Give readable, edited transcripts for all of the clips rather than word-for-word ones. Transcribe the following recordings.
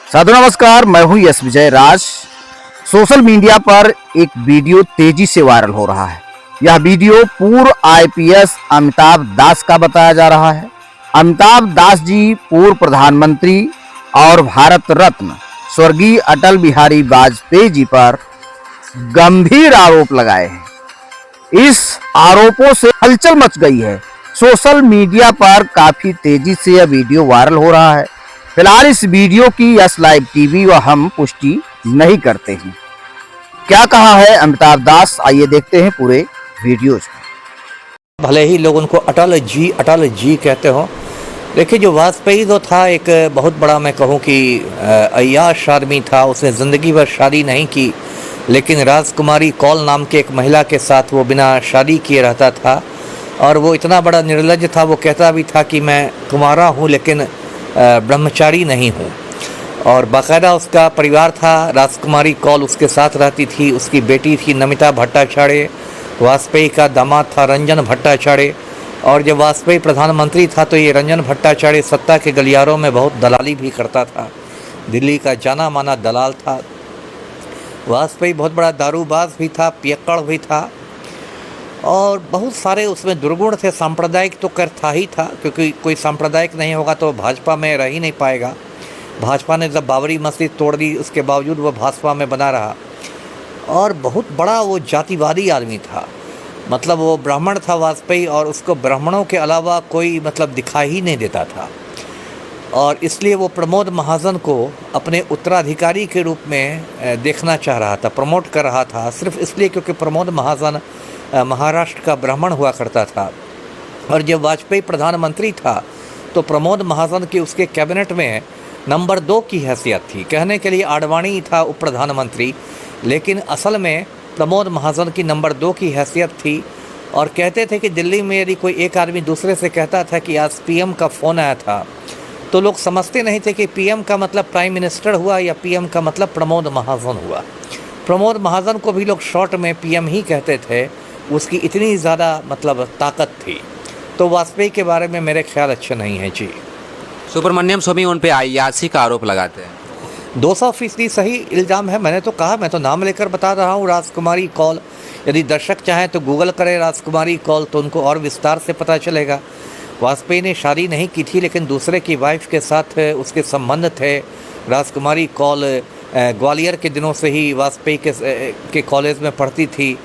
साधु नमस्कार, मैं हूं यश विजय राज। सोशल मीडिया पर एक वीडियो तेजी से वायरल हो रहा है। यह वीडियो पूर्व आईपीएस अमिताभ दास का बताया जा रहा है। अमिताभ दास जी पूर्व प्रधानमंत्री और भारत रत्न स्वर्गीय अटल बिहारी वाजपेयी जी पर गंभीर आरोप लगाए हैं। इस आरोपों से हलचल मच गई है। सोशल मीडिया पर काफी तेजी से यह वीडियो वायरल हो रहा है। फिलहाल इस वीडियो की यस लाइव टीवी व हम पुष्टि नहीं करते हैं। क्या कहा है अमिताभ दास, आइए देखते हैं पूरे वीडियो। भले ही लोग उनको अटल जी कहते हो, देखिए जो वाजपेयी तो था एक बहुत बड़ा, मैं कहूँ कि अय्याश आदमी था। उसने ज़िंदगी भर शादी नहीं की, लेकिन राजकुमारी कौल नाम के एक महिला के साथ वो बिना शादी किए रहता था। और वो इतना बड़ा निर्लज्ज था, वो कहता भी था कि मैं कुंवारा हूँ लेकिन ब्रह्मचारी नहीं हूँ। और बाकायदा उसका परिवार था, राजकुमारी कौल उसके साथ रहती थी, उसकी बेटी थी नमिता भट्टाचार्य, वाजपेयी का दामाद था रंजन भट्टाचार्य। और जब वाजपेयी प्रधानमंत्री था तो ये रंजन भट्टाचार्य सत्ता के गलियारों में बहुत दलाली भी करता था, दिल्ली का जाना माना दलाल था। वाजपेयी बहुत बड़ा दारूबाज भी था, पियक्कड़ भी था, और बहुत सारे उसमें दुर्गुण थे। सांप्रदायिक तो कर था ही था, क्योंकि कोई सांप्रदायिक नहीं होगा तो भाजपा में रह ही नहीं पाएगा। भाजपा ने जब बाबरी मस्जिद तोड़ दी, उसके बावजूद वो भाजपा में बना रहा। और बहुत बड़ा वो जातिवादी आदमी था, मतलब वो ब्राह्मण था वाजपेयी, और उसको ब्राह्मणों के अलावा कोई मतलब दिखाई ही नहीं देता था। और इसलिए वो प्रमोद महाजन को अपने उत्तराधिकारी के रूप में देखना चाह रहा था, प्रमोट कर रहा था, सिर्फ इसलिए क्योंकि प्रमोद महाजन महाराष्ट्र का ब्राह्मण हुआ करता था। और जब वाजपेयी प्रधानमंत्री था तो प्रमोद महाजन की उसके कैबिनेट में नंबर 2 की हैसियत थी। कहने के लिए आडवाणी ही था उप प्रधानमंत्री, लेकिन असल में प्रमोद महाजन की नंबर 2 की हैसियत थी। और कहते थे कि दिल्ली में यदि कोई एक आदमी दूसरे से कहता था कि आज पीएम का फ़ोन आया था, तो लोग समझते नहीं थे कि पीएम का मतलब प्राइम मिनिस्टर हुआ या पीएम का मतलब प्रमोद महाजन हुआ। प्रमोद महाजन को भी लोग शॉर्ट में पीएम ही कहते थे, उसकी इतनी ज़्यादा मतलब ताकत थी। तो वाजपेयी के बारे में मेरे ख्याल अच्छे नहीं हैं जी। सुब्रमण्यम स्वामी उन पे अय्याशी का आरोप लगाते हैं। 200% सही इल्ज़ाम है। मैंने तो कहा, मैं तो नाम लेकर बता रहा हूँ, राजकुमारी कौल। यदि दर्शक चाहें तो गूगल करें राजकुमारी कौल, तो उनको और विस्तार से पता चलेगा। वाजपेयी ने शादी नहीं की थी, लेकिन दूसरे की वाइफ के साथ उसके संबंध थे। राजकुमारी कौल ग्वालियर के दिनों से ही वाजपेयी के कॉलेज में पढ़ती थी,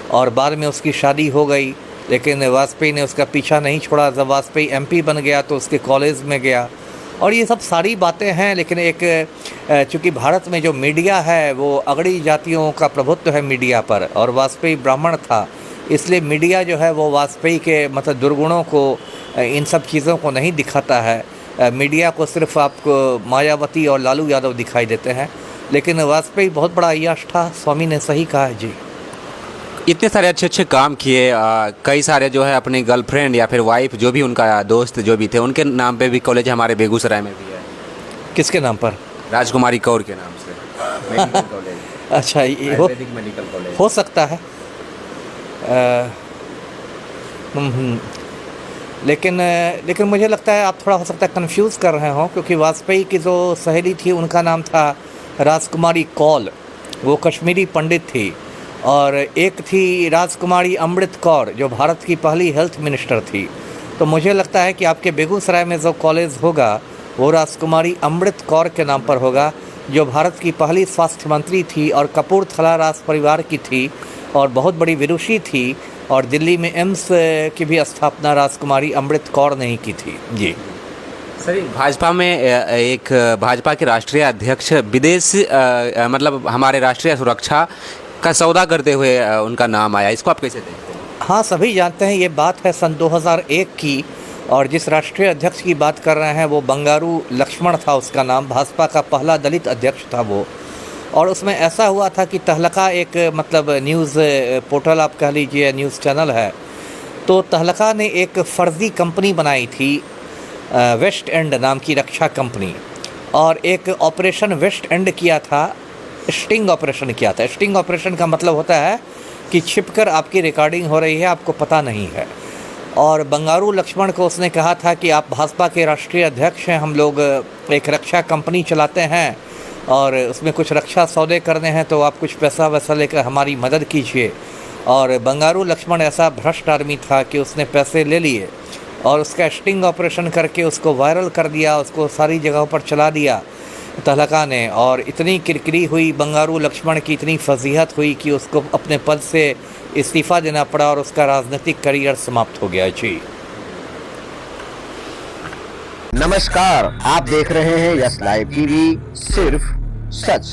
और बाद में उसकी शादी हो गई, लेकिन वाजपेयी ने उसका पीछा नहीं छोड़ा। जब वाजपेयी एमपी बन गया तो उसके कॉलेज में गया। और ये सब सारी बातें हैं, लेकिन एक चूँकि भारत में जो मीडिया है वो अगड़ी जातियों का प्रभुत्व है मीडिया पर, और वाजपेयी ब्राह्मण था, इसलिए मीडिया जो है वो वाजपेयी के मतलब दुर्गुणों को, इन सब चीज़ों को नहीं दिखाता है। मीडिया को सिर्फ आपको मायावती और लालू यादव दिखाई देते हैं, लेकिन वाजपेयी बहुत बड़ा अय्याश था। स्वामी ने सही कहा है जी। इतने सारे अच्छे अच्छे काम किए, कई सारे जो है अपनी गर्लफ्रेंड या फिर वाइफ, जो भी उनका दोस्त जो भी थे, उनके नाम पे भी कॉलेज हमारे बेगूसराय में भी है। किसके नाम पर? राजकुमारी कौर के नाम से मेडिकल कॉलेज। अच्छा, ये आयुर्वेदिक मेडिकल कॉलेज हो सकता है। लेकिन मुझे लगता है आप थोड़ा हो सकता है कंफ्यूज कर रहे हो, क्योंकि वाजपेयी की जो सहेली थी उनका नाम था राजकुमारी कौल, वो कश्मीरी पंडित थी। और एक थी राजकुमारी अमृत कौर, जो भारत की पहली हेल्थ मिनिस्टर थी। तो मुझे लगता है कि आपके बेगूसराय में जो कॉलेज होगा वो राजकुमारी अमृत कौर के नाम पर होगा, जो भारत की पहली स्वास्थ्य मंत्री थी और कपूरथला राज परिवार की थी और बहुत बड़ी विदुषी थी। और दिल्ली में एम्स की भी स्थापना राजकुमारी अमृत कौर ने ही की थी जी। सर, भाजपा में एक भाजपा के राष्ट्रीय अध्यक्ष विदेश मतलब हमारे राष्ट्रीय सुरक्षा का सौदा करते हुए उनका नाम आया, इसको आप कैसे देखते हैं? हाँ, सभी जानते हैं, ये बात है सन 2001 की, और जिस राष्ट्रीय अध्यक्ष की बात कर रहे हैं वो बंगारू लक्ष्मण था उसका नाम, भाजपा का पहला दलित अध्यक्ष था वो। और उसमें ऐसा हुआ था कि तहलका एक मतलब न्यूज़ पोर्टल आप कह लीजिए, न्यूज़ चैनल है, तो तहलका ने एक फ़र्ज़ी कंपनी बनाई थी वेस्ट एंड नाम की रक्षा कंपनी, और एक ऑपरेशन वेस्ट एंड किया था, स्टिंग ऑपरेशन किया था। स्टिंग ऑपरेशन का मतलब होता है कि छिपकर आपकी रिकॉर्डिंग हो रही है, आपको पता नहीं है। और बंगारू लक्ष्मण को उसने कहा था कि आप भाजपा के राष्ट्रीय अध्यक्ष हैं, हम लोग एक रक्षा कंपनी चलाते हैं, और उसमें कुछ रक्षा सौदे करने हैं तो आप कुछ पैसा वैसा लेकर हमारी मदद कीजिए। और बंगारू लक्ष्मण ऐसा भ्रष्ट आदमी था कि उसने पैसे ले लिए और उसका स्टिंग ऑपरेशन करके उसको वायरल कर दिया, उसको सारी जगहों पर चला दिया तहलका ने। और इतनी किरकिरी हुई बंगारू लक्ष्मण की, इतनी फजीहत हुई कि उसको अपने पद से इस्तीफ़ा देना पड़ा और उसका राजनीतिक करियर समाप्त हो गया। जी नमस्कार, आप देख रहे हैं यस लाइव टीवी, सिर्फ सच।